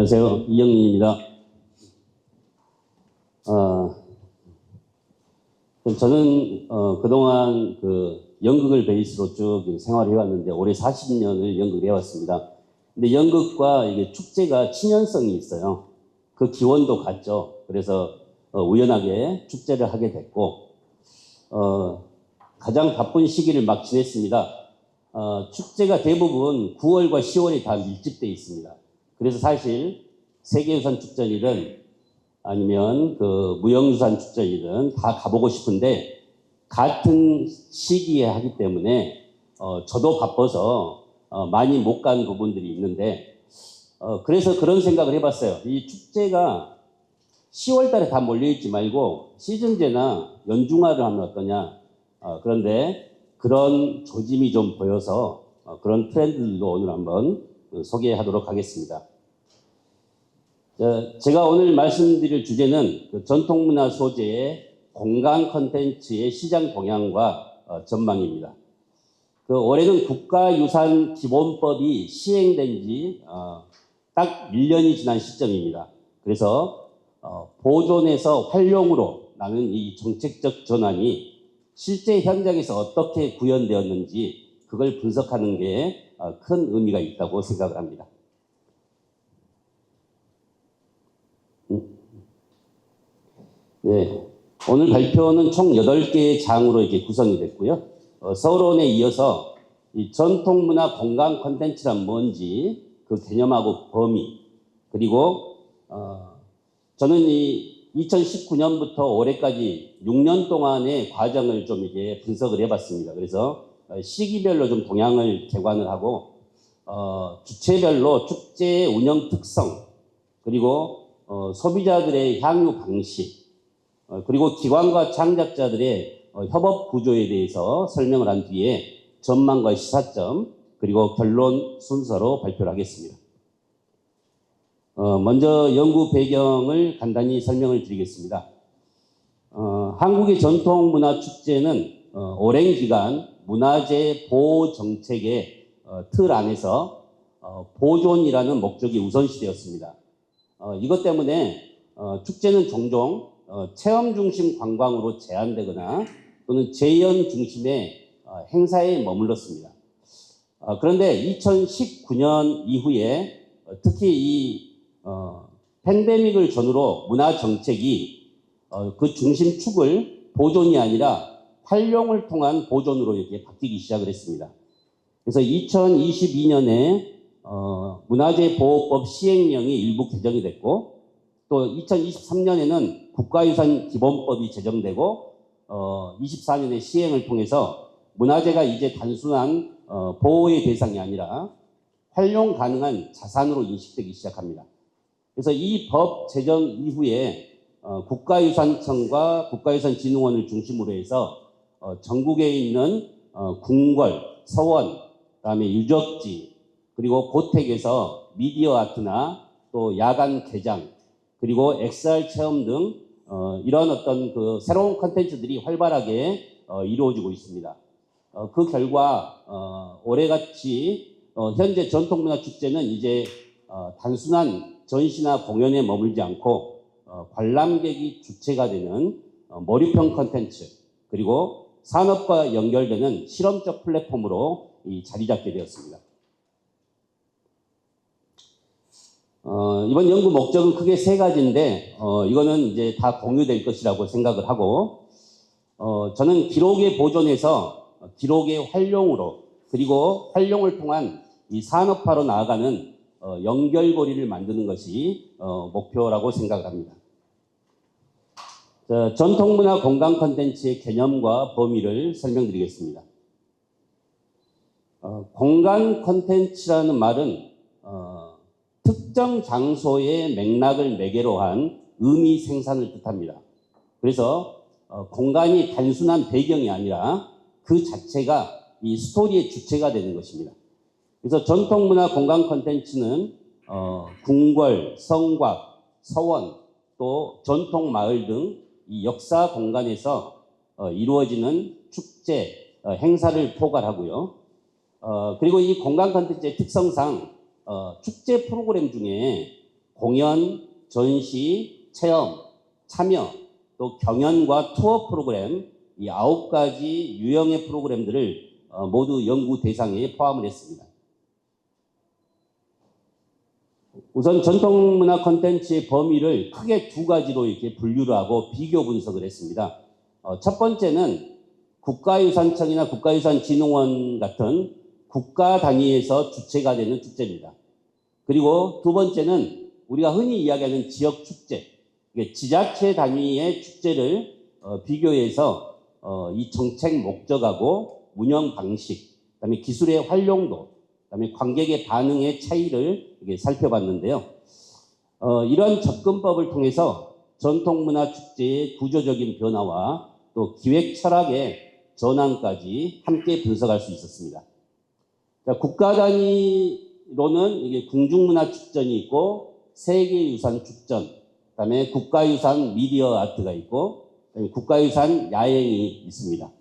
안녕하세요. 이영민입니다. 저는 그동안 연극을 베이스로 쭉 생활을 해왔는데 올해 40년을 연극을 해왔습니다. 근데 연극과 이게 축제가 친연성이 있어요. 그 기원도 같죠. 그래서 우연하게 축제를 하게 됐고 가장 바쁜 시기를 막 지냈습니다. 축제가 대부분 9월과 10월이 다 밀집되어 있습니다. 그래서 사실 세계유산 축제이든 아니면 무형유산 축제이든 다 가보고 싶은데 같은 시기에 하기 때문에 저도 바빠서 많이 못 간 부분들이 있는데 그래서 그런 생각을 해봤어요. 이 축제가 10월 달에 다 몰려있지 말고 시즌제나 연중화를 하면 어떠냐. 그런데 그런 조짐이 좀 보여서 그런 트렌드들도 오늘 한번 소개하도록 하겠습니다. 제가 오늘 말씀드릴 주제는 전통문화 소재의 공간 콘텐츠의 시장 동향과 전망입니다. 올해는 국가유산기본법이 시행된 지 딱 1년이 지난 시점입니다. 그래서 보존에서 활용으로 나는 이 정책적 전환이 실제 현장에서 어떻게 구현되었는지 그걸 분석하는 게 큰 의미가 있다고 생각을 합니다. 네, 오늘 발표는 총 8개의 장으로 이렇게 구성이 됐고요. 서론에 이어서 이 전통문화 공간 콘텐츠란 뭔지 그 개념하고 범위 그리고 저는 이 2019년부터 올해까지 6년 동안의 과정을 좀 이렇게 분석을 해봤습니다. 그래서 시기별로 좀 동향을 개관을 하고 주체별로 축제의 운영 특성 그리고 소비자들의 향유 방식 그리고 기관과 창작자들의 협업 구조에 대해서 설명을 한 뒤에 전망과 시사점 그리고 결론 순서로 발표를 하겠습니다. 먼저 연구 배경을 간단히 설명을 드리겠습니다. 한국의 전통문화축제는 오랜 기간 문화재 보호 정책의 틀 안에서 보존이라는 목적이 우선시되었습니다. 이것 때문에 축제는 종종 체험 중심 관광으로 제한되거나 또는 재현 중심의 행사에 머물렀습니다. 그런데 2019년 이후에 특히 이 팬데믹을 전후로 문화 정책이 그 중심축을 보존이 아니라 활용을 통한 보존으로 이렇게 바뀌기 시작을 했습니다. 그래서 2022년에 문화재 보호법 시행령이 일부 개정이 됐고 또 2023년에는 국가유산 기본법이 제정되고 24년에 시행을 통해서 문화재가 이제 단순한 보호의 대상이 아니라 활용 가능한 자산으로 인식되기 시작합니다. 그래서 이 법 제정 이후에 국가유산청과 국가유산진흥원을 중심으로 해서 전국에 있는 궁궐, 서원, 그다음에 유적지, 그리고 고택에서 미디어 아트나 또 야간 개장, 그리고 XR 체험 등 이런 어떤 새로운 콘텐츠들이 활발하게 이루어지고 있습니다. 그 결과 올해같이 현재 전통문화축제는 이제 단순한 전시나 공연에 머물지 않고 관람객이 주체가 되는 몰입형 콘텐츠 그리고 산업과 연결되는 실험적 플랫폼으로 자리 잡게 되었습니다. 이번 연구 목적은 크게 3가지인데 이거는 이제 다 공유될 것이라고 생각을 하고 저는 기록의 보존에서 기록의 활용으로 그리고 활용을 통한 이 산업화로 나아가는 연결고리를 만드는 것이 목표라고 생각을 합니다. 전통문화 공간 콘텐츠의 개념과 범위를 설명드리겠습니다. 공간 콘텐츠라는 말은 특정 장소의 맥락을 매개로 한 의미 생산을 뜻합니다. 그래서 공간이 단순한 배경이 아니라 그 자체가 이 스토리의 주체가 되는 것입니다. 그래서 전통문화 공간 콘텐츠는 궁궐, 성곽, 서원, 또 전통마을 등 이 역사 공간에서 이루어지는 축제, 행사를 포괄하고요. 그리고 이 공간 콘텐츠의 특성상 축제 프로그램 중에 공연, 전시, 체험, 참여, 또 경연과 투어 프로그램 이 9가지 유형의 프로그램들을 모두 연구 대상에 포함을 했습니다. 우선 전통문화 콘텐츠의 범위를 크게 두 가지로 이렇게 분류를 하고 비교 분석을 했습니다. 첫 번째는 국가유산청이나 국가유산진흥원 같은 국가 단위에서 주체가 되는 축제입니다. 그리고 두 번째는 우리가 흔히 이야기하는 지역 축제, 지자체 단위의 축제를 비교해서 이 정책 목적하고 운영 방식, 그다음에 기술의 활용도, 그다음에 관객의 반응의 차이를 살펴봤는데요. 이런 접근법을 통해서 전통문화 축제의 구조적인 변화와 또 기획 철학의 전환까지 함께 분석할 수 있었습니다. 자, 국가 단위로는 이게 궁중문화축전이 있고 세계유산축전, 그다음에 국가유산 미디어 아트가 있고 국가유산 야행이 있습니다.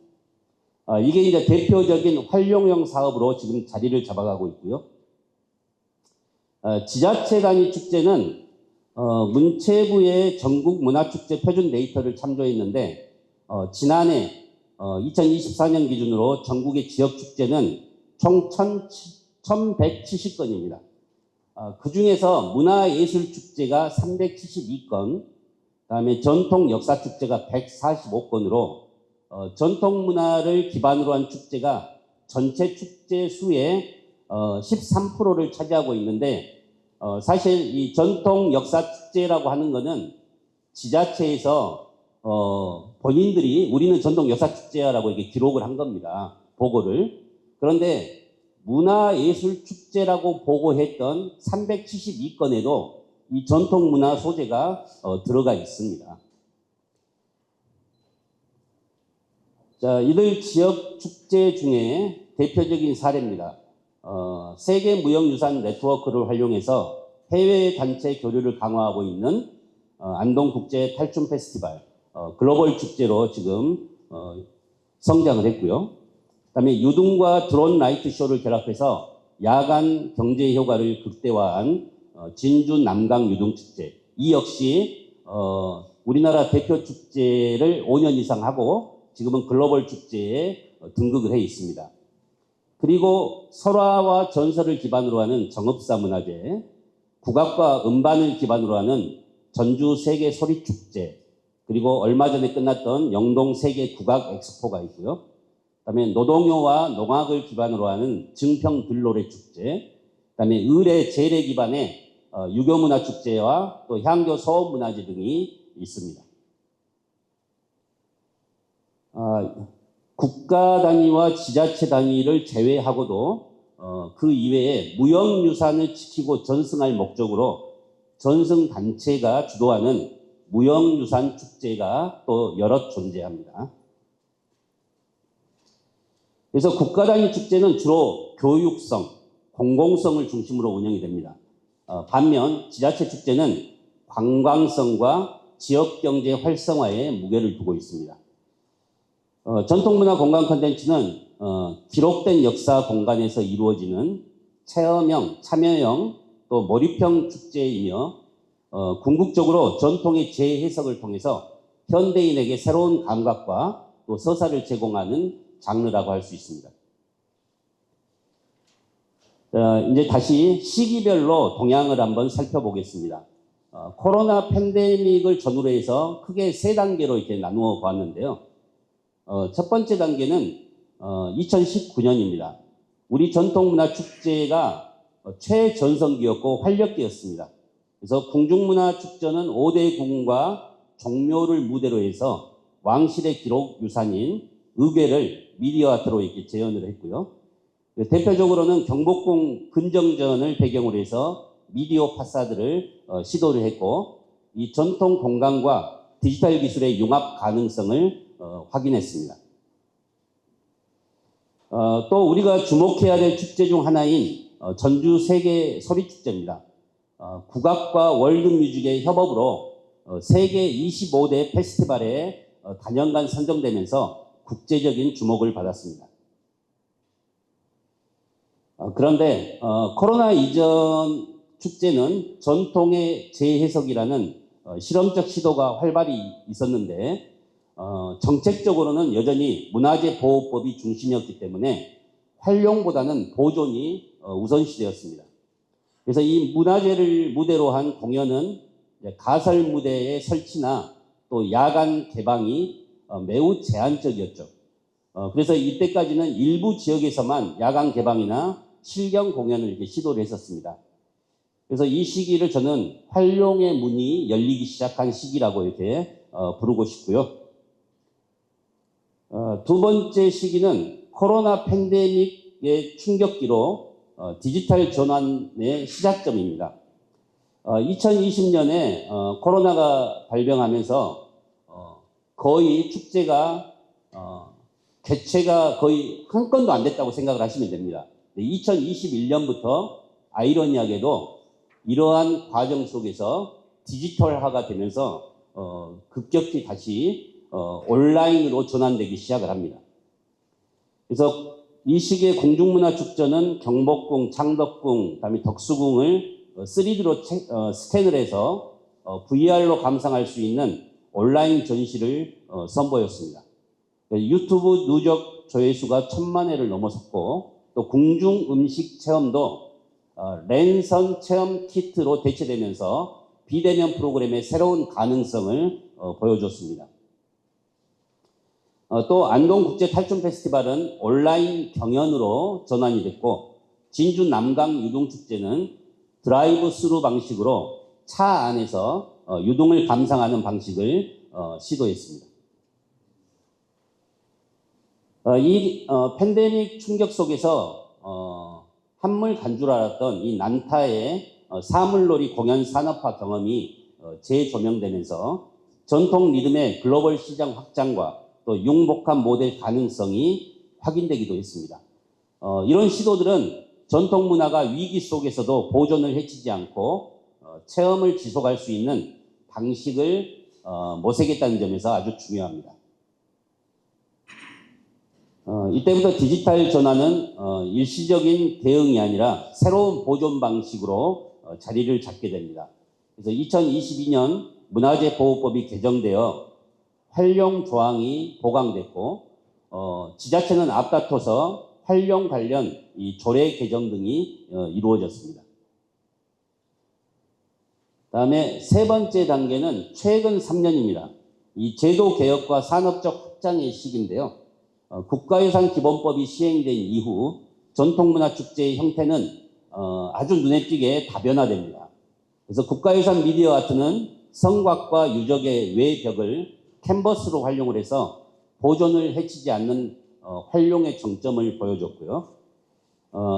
이게 이제 대표적인 활용형 사업으로 지금 자리를 잡아가고 있고요. 지자체 단위 축제는 문체부의 전국문화축제 표준 데이터를 참조했는데 지난해 2024년 기준으로 전국의 지역축제는 총 1,170건입니다. 그 중에서 문화예술축제가 372건, 그다음에 전통역사축제가 145건으로 전통문화를 기반으로 한 축제가 전체 축제 수의 13%를 차지하고 있는데 사실 이 전통역사축제라고 하는 거는 지자체에서 본인들이 우리는 전통역사축제라고 이렇게 기록을 한 겁니다. 보고를. 그런데 문화예술축제라고 보고했던 372건에도 이 전통문화 소재가 들어가 있습니다. 자, 이들 지역 축제 중에 대표적인 사례입니다. 세계무형유산 네트워크를 활용해서 해외 단체 교류를 강화하고 있는 안동국제 탈춤 페스티벌, 글로벌 축제로 지금 성장을 했고요. 그다음에 유등과 드론 라이트 쇼를 결합해서 야간 경제 효과를 극대화한 진주 남강 유등 축제. 이 역시 우리나라 대표 축제를 5년 이상 하고 지금은 글로벌 축제에 등극을 해 있습니다. 그리고 설화와 전설을 기반으로 하는 정읍사 문화제, 국악과 음반을 기반으로 하는 전주 세계 소리축제, 그리고 얼마 전에 끝났던 영동 세계 국악 엑스포가 있고요. 그다음에 노동요와 농악을 기반으로 하는 증평 들노래 축제, 그다음에 의례 제례 기반의 유교문화 축제와 또 향교 소음 문화제 등이 있습니다. 국가 단위와 지자체 단위를 제외하고도 그 이외에 무형유산을 지키고 전승할 목적으로 전승단체가 주도하는 무형유산 축제가 또 여럿 존재합니다. 그래서 국가 단위 축제는 주로 교육성, 공공성을 중심으로 운영이 됩니다. 반면 지자체 축제는 관광성과 지역경제 활성화에 무게를 두고 있습니다. 전통문화 공간 콘텐츠는 기록된 역사 공간에서 이루어지는 체험형, 참여형, 또 몰입형 축제이며 궁극적으로 전통의 재해석을 통해서 현대인에게 새로운 감각과 또 서사를 제공하는 장르라고 할 수 있습니다. 이제 다시 시기별로 동향을 한번 살펴보겠습니다. 코로나 팬데믹을 전후로 해서 크게 세 단계로 이렇게 나누어 보았는데요. 첫 번째 단계는 2019년입니다. 우리 전통문화 축제가 최전성기였고 활력기였습니다. 그래서 궁중문화축전은 5대 궁과 종묘를 무대로 해서 왕실의 기록 유산인 의궤를 미디어 아트로 이렇게 재현을 했고요. 대표적으로는 경복궁 근정전을 배경으로 해서 미디어 파사드를 시도를 했고, 이 전통 공간과 디지털 기술의 융합 가능성을 확인했습니다. 또 우리가 주목해야 될 축제 중 하나인 전주 세계 소리축제입니다. 국악과 월드뮤직의 협업으로 세계 25대 페스티벌에 단연간 선정되면서 국제적인 주목을 받았습니다. 그런데 코로나 이전 축제는 전통의 재해석이라는 실험적 시도가 활발히 있었는데 정책적으로는 여전히 문화재 보호법이 중심이었기 때문에 활용보다는 보존이 우선시되었습니다. 그래서 이 문화재를 무대로 한 공연은 가설 무대의 설치나 또 야간 개방이 매우 제한적이었죠. 그래서 이때까지는 일부 지역에서만 야간 개방이나 실경 공연을 이렇게 시도를 했었습니다. 그래서 이 시기를 저는 활용의 문이 열리기 시작한 시기라고 이렇게 부르고 싶고요. 두 번째 시기는 코로나 팬데믹의 충격기로 디지털 전환의 시작점입니다. 2020년에 코로나가 발병하면서 거의 축제가 개최가 거의 한 건도 안 됐다고 생각을 하시면 됩니다. 2021년부터 아이러니하게도 이러한 과정 속에서 디지털화가 되면서 급격히 다시 온라인으로 전환되기 시작을 합니다. 그래서 이 시기의 공중문화축제는 경복궁, 창덕궁, 그다음에 덕수궁을 3D로 스캔을 해서 VR로 감상할 수 있는 온라인 전시를 선보였습니다. 유튜브 누적 조회수가 1000만 회를 넘어섰고 또 궁중 음식 체험도 랜선 체험 키트로 대체되면서 비대면 프로그램의 새로운 가능성을 보여줬습니다. 또 안동국제 탈춤 페스티벌은 온라인 경연으로 전환이 됐고 진주 남강 유동축제는 드라이브 스루 방식으로 차 안에서 유동을 감상하는 방식을 시도했습니다. 이 팬데믹 충격 속에서 한물 간 줄 알았던 이 난타의 사물놀이 공연 산업화 경험이 재조명되면서 전통 리듬의 글로벌 시장 확장과 또 융복합 모델 가능성이 확인되기도 했습니다. 이런 시도들은 전통 문화가 위기 속에서도 보존을 해치지 않고 체험을 지속할 수 있는 방식을 모색했다는 점에서 아주 중요합니다. 이때부터 디지털 전환은 일시적인 대응이 아니라 새로운 보존 방식으로 자리를 잡게 됩니다. 그래서 2022년 문화재 보호법이 개정되어 활용 조항이 보강됐고 지자체는 앞다퉈서 활용 관련 이 조례 개정 등이 이루어졌습니다. 다음에 세 번째 단계는 최근 3년입니다. 이 제도 개혁과 산업적 확장의 시기인데요. 국가유산 기본법이 시행된 이후 전통문화축제의 형태는 아주 눈에 띄게 다변화됩니다. 그래서 국가유산 미디어 아트는 성곽과 유적의 외벽을 캔버스로 활용을 해서 보존을 해치지 않는 활용의 정점을 보여줬고요.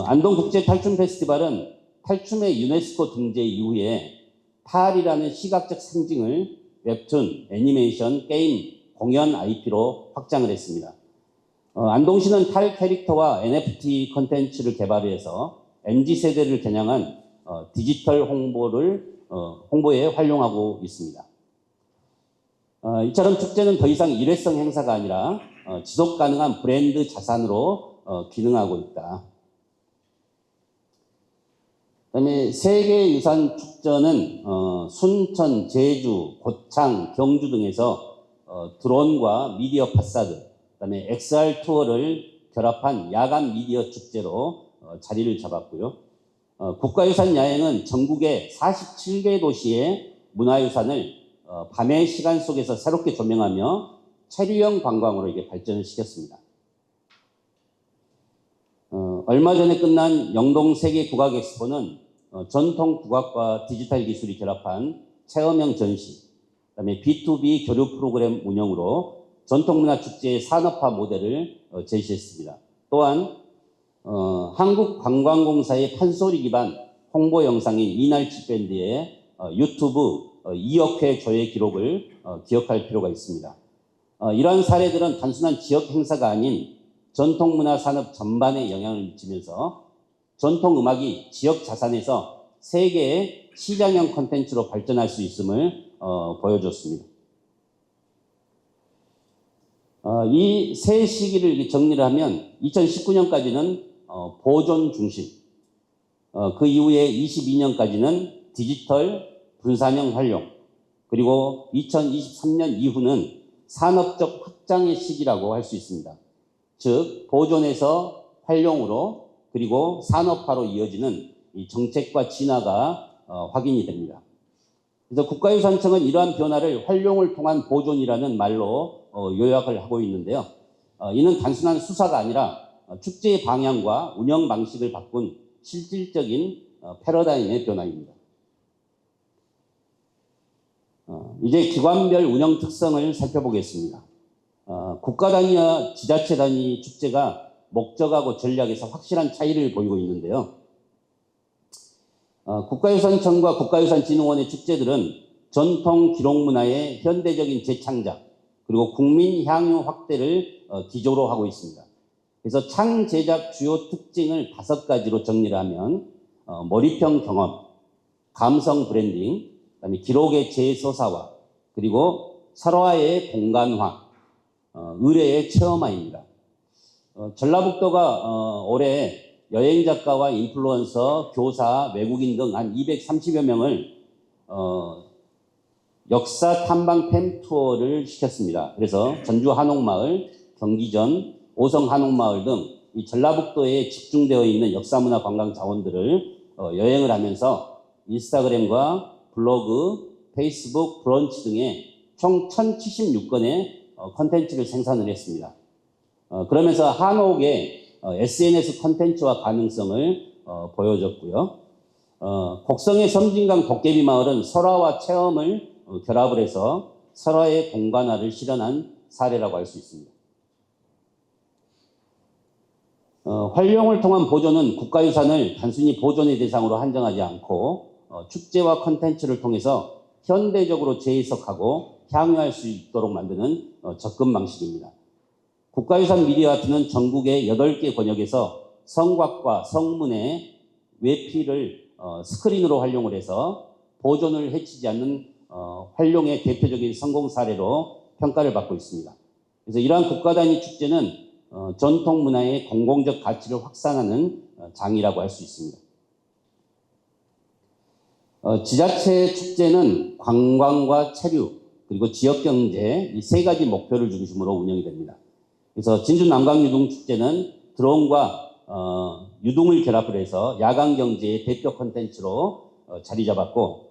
안동국제 탈춤 페스티벌은 탈춤의 유네스코 등재 이후에 탈이라는 시각적 상징을 웹툰, 애니메이션, 게임, 공연 IP로 확장을 했습니다. 안동시는 탈 캐릭터와 NFT 콘텐츠를 개발해서 MZ세대를 겨냥한 디지털 홍보에 활용하고 있습니다. 이처럼 축제는 더 이상 일회성 행사가 아니라 지속 가능한 브랜드 자산으로 기능하고 있다. 그다음에 세계유산 축전은 순천, 제주, 고창, 경주 등에서 드론과 미디어 파사드, 그다음에 XR 투어를 결합한 야간 미디어 축제로 자리를 잡았고요. 국가유산 야행은 전국의 47개 도시의 문화유산을 밤의 시간 속에서 새롭게 조명하며 체류형 관광으로 이게 발전을 시켰습니다. 얼마 전에 끝난 영동 세계 국악 엑스포는 전통 국악과 디지털 기술이 결합한 체험형 전시, 그다음에 B2B 교류 프로그램 운영으로 전통문화축제의 산업화 모델을 제시했습니다. 또한 한국관광공사의 판소리 기반 홍보 영상인 이날치 밴드의 유튜브 2억 회 조회 기록을 기억할 필요가 있습니다. 이러한 사례들은 단순한 지역 행사가 아닌 전통문화 산업 전반에 영향을 미치면서 전통음악이 지역 자산에서 세계의 시장형 콘텐츠로 발전할 수 있음을 보여줬습니다. 이 세 시기를 정리를 하면 2019년까지는 보존 중심, 그 이후에 22년까지는 디지털 분산형 활용, 그리고 2023년 이후는 산업적 확장의 시기라고 할 수 있습니다. 즉 보존에서 활용으로 그리고 산업화로 이어지는 이 정책과 진화가 확인이 됩니다. 그래서 국가유산청은 이러한 변화를 활용을 통한 보존이라는 말로 요약을 하고 있는데요. 이는 단순한 수사가 아니라 축제의 방향과 운영 방식을 바꾼 실질적인 패러다임의 변화입니다. 이제 기관별 운영 특성을 살펴보겠습니다. 국가 단위와 지자체 단위 축제가 목적하고 전략에서 확실한 차이를 보이고 있는데요. 국가유산청과 국가유산진흥원의 축제들은 전통 기록문화의 현대적인 재창작 그리고 국민 향유 확대를 기조로 하고 있습니다. 그래서 창제작 주요 특징을 5가지로 정리를 하면 몰입형 경험, 감성 브랜딩, 그다음에 기록의 재서사화, 그리고 설화의 공간화, 의뢰의 체험화입니다. 전라북도가 올해 여행작가와 인플루언서, 교사, 외국인 등 한 230여 명을 역사 탐방 팸 투어를 시켰습니다. 그래서 전주 한옥마을, 경기전, 오성 한옥마을 등 이 전라북도에 집중되어 있는 역사문화 관광 자원들을 여행을 하면서 인스타그램과 블로그, 페이스북, 브런치 등의 총 1076건의 컨텐츠를 생산을 했습니다. 그러면서 한옥의 SNS 컨텐츠화 가능성을 보여줬고요. 곡성의 섬진강 도깨비 마을은 설화와 체험을 결합을 해서 설화의 공간화를 실현한 사례라고 할 수 있습니다. 활용을 통한 보존은 국가유산을 단순히 보존의 대상으로 한정하지 않고 축제와 컨텐츠를 통해서 현대적으로 재해석하고 향유할 수 있도록 만드는 접근 방식입니다. 국가유산 미디어아트는 전국의 8개 권역에서 성곽과 성문의 외피를 스크린으로 활용을 해서 보존을 해치지 않는 활용의 대표적인 성공 사례로 평가를 받고 있습니다. 그래서 이러한 국가 단위 축제는 전통 문화의 공공적 가치를 확산하는 장이라고 할 수 있습니다. 지자체 축제는 관광과 체류 그리고 지역경제 이 3가지 목표를 중심으로 운영이 됩니다. 그래서 진주 남강유등축제는 드론과 유등을 결합을 해서 야간경제의 대표 콘텐츠로 자리 잡았고,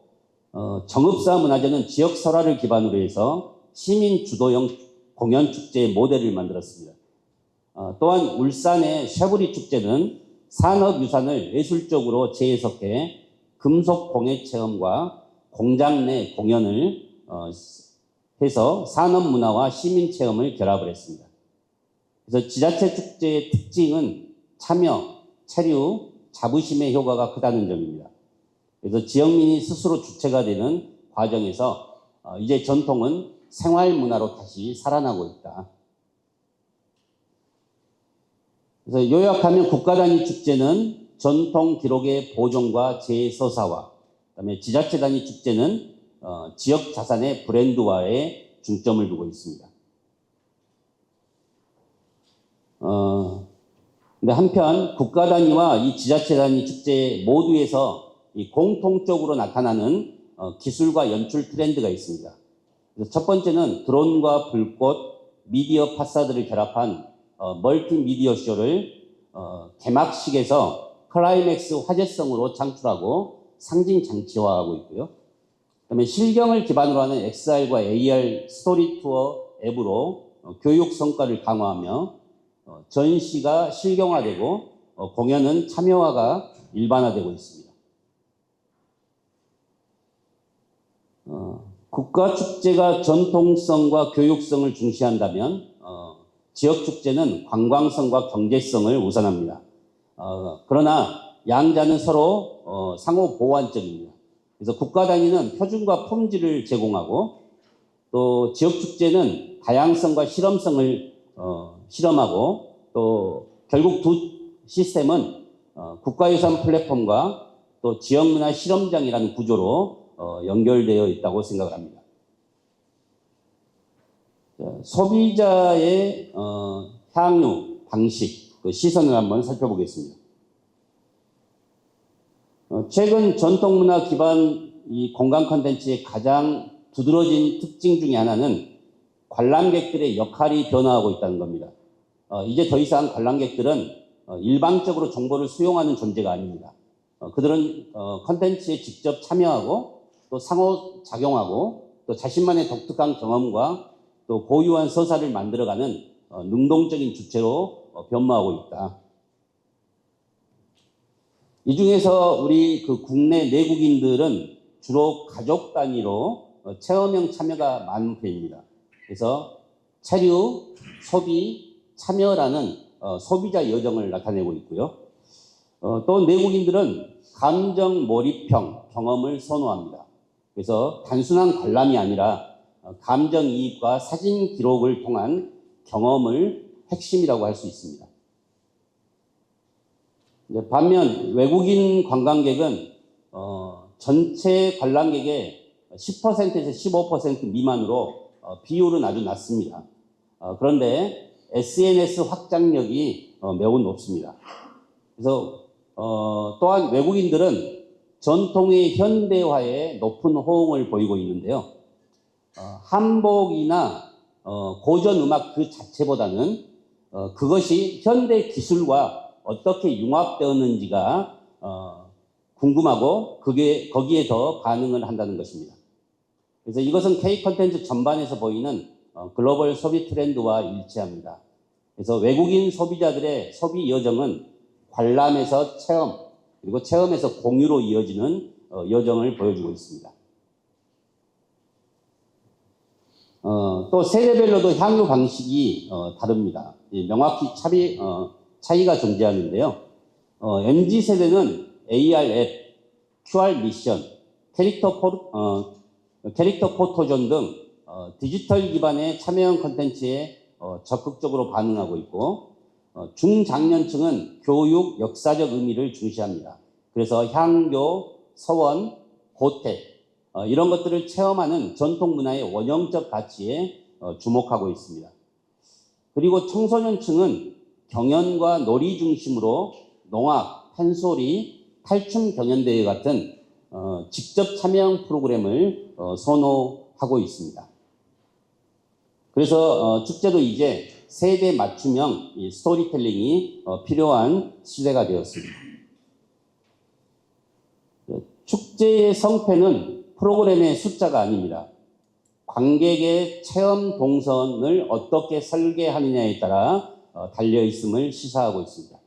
정읍사 문화제는 지역 설화를 기반으로 해서 시민 주도형 공연축제의 모델을 만들었습니다. 또한 울산의 쉐브리 축제는 산업유산을 예술적으로 재해석해 금속 공예 체험과 공장 내 공연을 해서 산업문화와 시민체험을 결합을 했습니다. 그래서 지자체 축제의 특징은 참여, 체류, 자부심의 효과가 크다는 점입니다. 그래서 지역민이 스스로 주체가 되는 과정에서 이제 전통은 생활문화로 다시 살아나고 있다. 그래서 요약하면 국가 단위 축제는 전통 기록의 보존과 재서사화, 그다음에 지자체 단위 축제는 지역 자산의 브랜드화에 중점을 두고 있습니다. 근데 한편 국가 단위와 이 지자체 단위 축제 모두에서 이 공통적으로 나타나는 기술과 연출 트렌드가 있습니다. 그래서 첫 번째는 드론과 불꽃, 미디어 파사드를 결합한 멀티미디어 쇼를 개막식에서 클라이맥스 화제성으로 창출하고 상징 장치화하고 있고요. 그다음에 실경을 기반으로 하는 XR과 AR 스토리 투어 앱으로 교육 성과를 강화하며 전시가 실경화되고 공연은 참여화가 일반화되고 있습니다. 국가축제가 전통성과 교육성을 중시한다면 지역축제는 관광성과 경제성을 우선합니다. 그러나 양자는 서로 상호 보완적입니다. 그래서 국가 단위는 표준과 품질을 제공하고 또 지역축제는 다양성과 실험성을 실험하고 또 결국 두 시스템은 국가유산 플랫폼과 또 지역문화 실험장이라는 구조로 연결되어 있다고 생각을 합니다. 소비자의 향유 방식, 그 시선을 한번 살펴보겠습니다. 최근 전통문화 기반 이 공간 콘텐츠의 가장 두드러진 특징 중에 하나는 관람객들의 역할이 변화하고 있다는 겁니다. 이제 더 이상 관람객들은 일방적으로 정보를 수용하는 존재가 아닙니다. 그들은 콘텐츠에 직접 참여하고 또 상호작용하고 또 자신만의 독특한 경험과 또 고유한 서사를 만들어가는 능동적인 주체로 변모하고 있다. 이 중에서 우리 그 국내 내국인들은 주로 가족 단위로 체험형 참여가 많은 편입니다. 그래서 체류, 소비, 참여라는 소비자 여정을 나타내고 있고요. 또 내국인들은 감정 몰입형 경험을 선호합니다. 그래서 단순한 관람이 아니라 감정이입과 사진 기록을 통한 경험을 핵심이라고 할 수 있습니다. 반면 외국인 관광객은 전체 관람객의 10%에서 15% 미만으로 비율은 아주 낮습니다. 그런데 SNS 확장력이 매우 높습니다. 그래서 또한 외국인들은 전통의 현대화에 높은 호응을 보이고 있는데요. 한복이나 고전 음악 그 자체보다는 그것이 현대 기술과 어떻게 융합되었는지가 궁금하고 거기에 더 반응을 한다는 것입니다. 그래서 이것은 K 콘텐츠 전반에서 보이는 글로벌 소비 트렌드와 일치합니다. 그래서 외국인 소비자들의 소비 여정은 관람에서 체험, 그리고 체험에서 공유로 이어지는 여정을 보여주고 있습니다. 또 세대별로도 향유 방식이 다릅니다. 명확히 차이가 존재하는데요. MZ세대는 AR 앱, QR 미션, 캐릭터 포토존 등 디지털 기반의 참여형 콘텐츠에 적극적으로 반응하고 있고, 중장년층은 교육, 역사적 의미를 중시합니다. 그래서 향교, 서원, 고택 이런 것들을 체험하는 전통 문화의 원형적 가치에 주목하고 있습니다. 그리고 청소년층은 경연과 놀이 중심으로 농악, 판소리, 탈춤 경연대회 같은 직접 참여형 프로그램을 선호하고 있습니다. 그래서 축제도 이제 세대 맞춤형 스토리텔링이 필요한 시대가 되었습니다. 축제의 성패는 프로그램의 숫자가 아닙니다. 관객의 체험 동선을 어떻게 설계하느냐에 따라 달려있음을 시사하고 있습니다.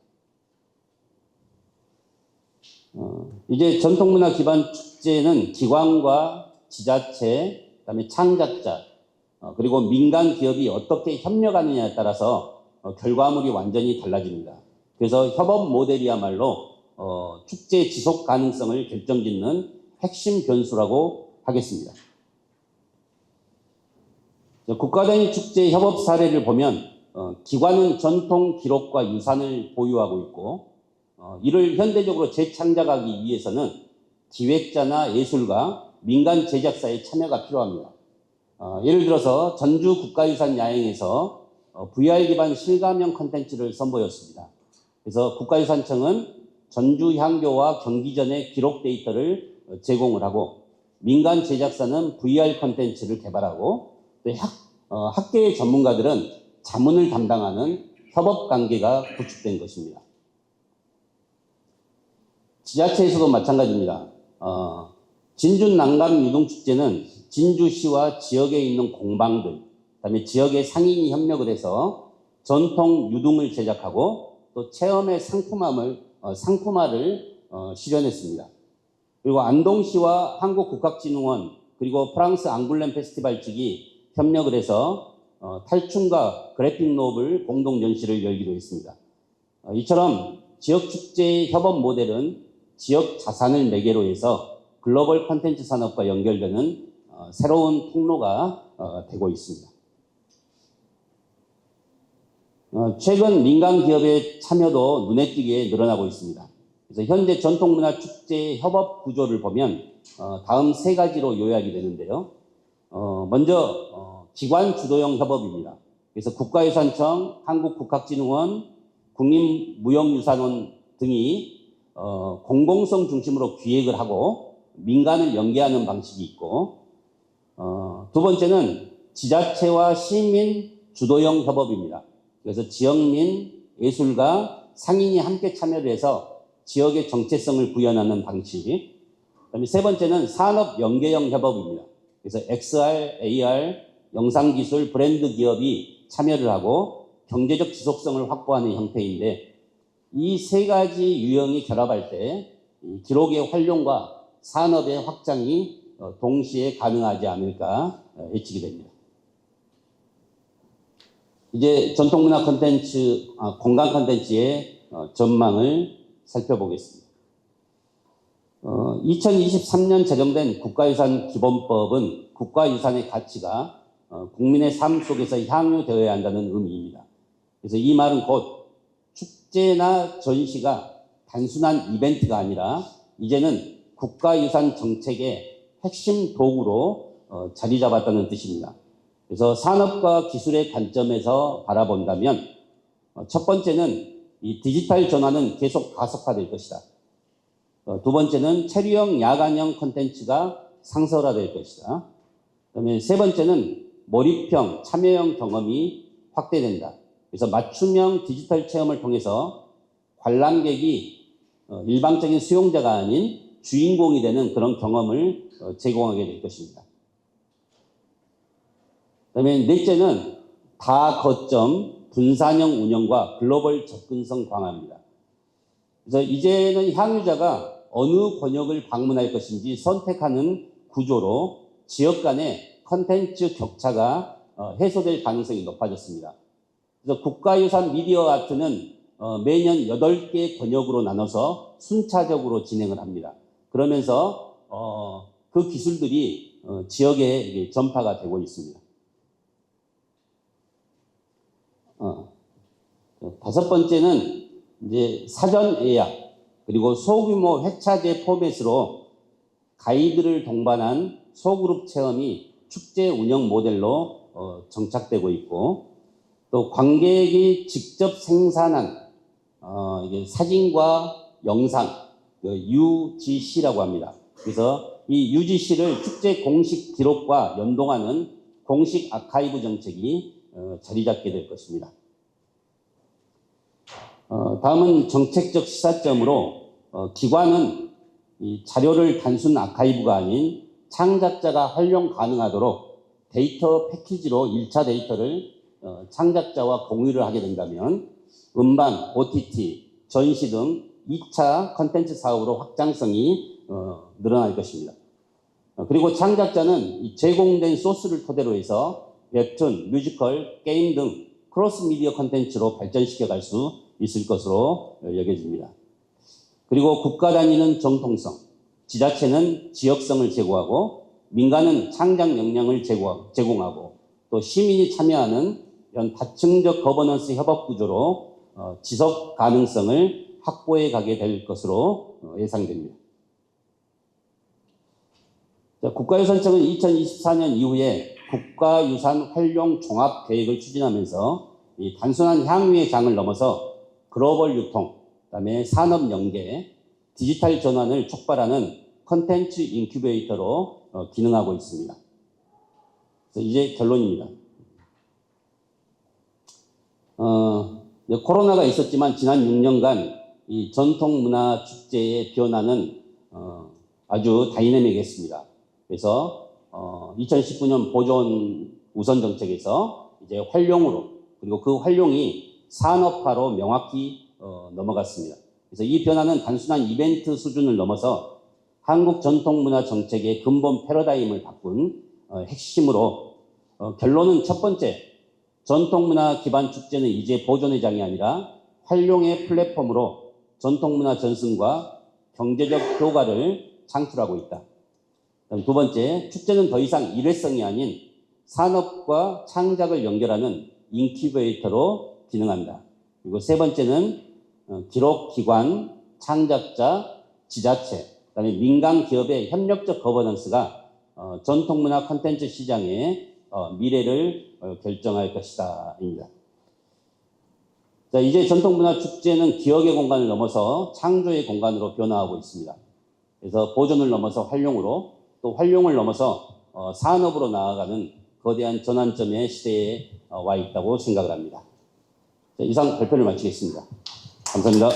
이제 전통문화 기반 축제는 기관과 지자체, 그다음에 창작자, 그리고 민간 기업이 어떻게 협력하느냐에 따라서 결과물이 완전히 달라집니다. 그래서 협업 모델이야말로 축제 지속 가능성을 결정짓는 핵심 변수라고 하겠습니다. 국가 단위 축제 협업 사례를 보면 기관은 전통 기록과 유산을 보유하고 있고, 이를 현대적으로 재창작하기 위해서는 기획자나 예술가, 민간 제작사의 참여가 필요합니다. 예를 들어서 전주 국가유산 야행에서 VR 기반 실감형 콘텐츠를 선보였습니다. 그래서 국가유산청은 전주 향교와 경기전의 기록 데이터를 제공을 하고, 민간 제작사는 VR 콘텐츠를 개발하고, 또 학계의 전문가들은 자문을 담당하는 협업 관계가 구축된 것입니다. 지자체에서도 마찬가지입니다. 진주 난감 유동축제는 진주시와 지역에 있는 공방들, 그다음에 지역의 상인이 협력을 해서 전통 유등을 제작하고 또 체험의 상품화를 실현했습니다. 그리고 안동시와 한국국학진흥원 그리고 프랑스 앙굴렘 페스티벌 측이 협력을 해서 탈춤과 그래픽 노블 공동 전시를 열기로 했습니다. 이처럼 지역 축제의 협업 모델은 지역 자산을 매개로 해서 글로벌 콘텐츠 산업과 연결되는 새로운 통로가 되고 있습니다. 최근 민간 기업의 참여도 눈에 띄게 늘어나고 있습니다. 그래서 현재 전통문화 축제 협업 구조를 보면 다음 세 가지로 요약이 되는데요. 먼저 기관 주도형 협업입니다. 그래서 국가유산청, 한국국학진흥원, 국립무형유산원 등이 공공성 중심으로 기획을 하고 민간을 연계하는 방식이 있고, 두 번째는 지자체와 시민 주도형 협업입니다. 그래서 지역민, 예술가, 상인이 함께 참여를 해서 지역의 정체성을 구현하는 방식. 그다음에 세 번째는 산업 연계형 협업입니다. 그래서 XR, AR, 영상기술, 브랜드 기업이 참여를 하고 경제적 지속성을 확보하는 형태인데, 이 세 가지 유형이 결합할 때 기록의 활용과 산업의 확장이 동시에 가능하지 않을까 예측이 됩니다. 이제 전통문화 콘텐츠, 공간 콘텐츠의 전망을 살펴보겠습니다. 2023년 제정된 국가유산기본법은 국가유산의 가치가 국민의 삶 속에서 향유되어야 한다는 의미입니다. 그래서 이 말은 곧 축제나 전시가 단순한 이벤트가 아니라 이제는 국가유산 정책의 핵심 도구로 자리 잡았다는 뜻입니다. 그래서 산업과 기술의 관점에서 바라본다면 첫 번째는 이 디지털 전환은 계속 가속화될 것이다. 두 번째는 체류형 야간형 콘텐츠가 상설화될 것이다. 그다음에 세 번째는 몰입형 참여형 경험이 확대된다. 그래서 맞춤형 디지털 체험을 통해서 관람객이 일방적인 수용자가 아닌 주인공이 되는 그런 경험을 제공하게 될 것입니다. 그다음에 넷째는 다거점 분산형 운영과 글로벌 접근성 강화입니다. 그래서 이제는 향유자가 어느 권역을 방문할 것인지 선택하는 구조로 지역 간의 컨텐츠 격차가 해소될 가능성이 높아졌습니다. 그래서 국가유산 미디어 아트는 매년 8개 권역으로 나눠서 순차적으로 진행을 합니다. 그러면서 그 기술들이 지역에 전파가 되고 있습니다. 다섯 번째는 이제 사전 예약 그리고 소규모 회차제 포맷으로 가이드를 동반한 소그룹 체험이 축제 운영 모델로 정착되고 있고, 또 관객이 직접 생산한 이게 사진과 영상 UGC라고 합니다. 그래서 이 UGC를 축제 공식 기록과 연동하는 공식 아카이브 정책이 자리 잡게 될 것입니다. 다음은 정책적 시사점으로 기관은 이 자료를 단순 아카이브가 아닌 창작자가 활용 가능하도록 데이터 패키지로 1차 데이터를 창작자와 공유를 하게 된다면 음반, OTT, 전시 등 2차 컨텐츠 사업으로 확장성이 늘어날 것입니다. 그리고 창작자는 이 제공된 소스를 토대로 해서 웹툰, 뮤지컬, 게임 등 크로스 미디어 컨텐츠로 발전시켜 갈 수 있을 것으로 여겨집니다. 그리고 국가 단위는 정통성, 지자체는 지역성을 제고하고 민간은 창작 역량을 제공하고 또 시민이 참여하는 이런 다층적 거버넌스 협업 구조로 지속 가능성을 확보해 가게 될 것으로 예상됩니다. 국가유산청은 2024년 이후에 국가유산 활용 종합 계획을 추진하면서 이 단순한 향유의 장을 넘어서 글로벌 유통, 그다음에 산업 연계, 디지털 전환을 촉발하는 컨텐츠 인큐베이터로 기능하고 있습니다. 그래서 이제 결론입니다. 코로나가 있었지만 지난 6년간 이 전통문화 축제의 변화는 아주 다이내믹했습니다. 그래서 2019년 보존 우선 정책에서 이제 활용으로, 그리고 그 활용이 산업화로 명확히 넘어갔습니다. 그래서 이 변화는 단순한 이벤트 수준을 넘어서 한국 전통문화 정책의 근본 패러다임을 바꾼 핵심으로, 결론은 첫 번째, 전통문화 기반 축제는 이제 보존의 장이 아니라 활용의 플랫폼으로 전통문화 전승과 경제적 효과를 창출하고 있다. 두 번째, 축제는 더 이상 일회성이 아닌 산업과 창작을 연결하는 인큐베이터로 기능한다. 그리고 세 번째는 기록기관, 창작자, 지자체, 그다음에 민간 기업의 협력적 거버넌스가 전통문화 콘텐츠 시장의, 、 미래를 결정할 것이다입니다. 、 네, 、 네, 、 네, 、 네, 、 네, 、 네, 、 네, 、 네, 、 네, 、 네, 、 네, 、 네, 、 네, 、 네, 、 네, 、 네, 、 네, 、 네, 자, 이제 전통문화축제는 기억의 공간을 넘어서 창조의 공간으로 변화하고 있습니다. 그래서 보존을 넘어서 활용으로, 또 활용을 넘어서 산업으로 나아가는 거대한 전환점의 시대에 와 있다고 생각을 합니다. 자, 이상 발표를 마치겠습니다. 감사합니다.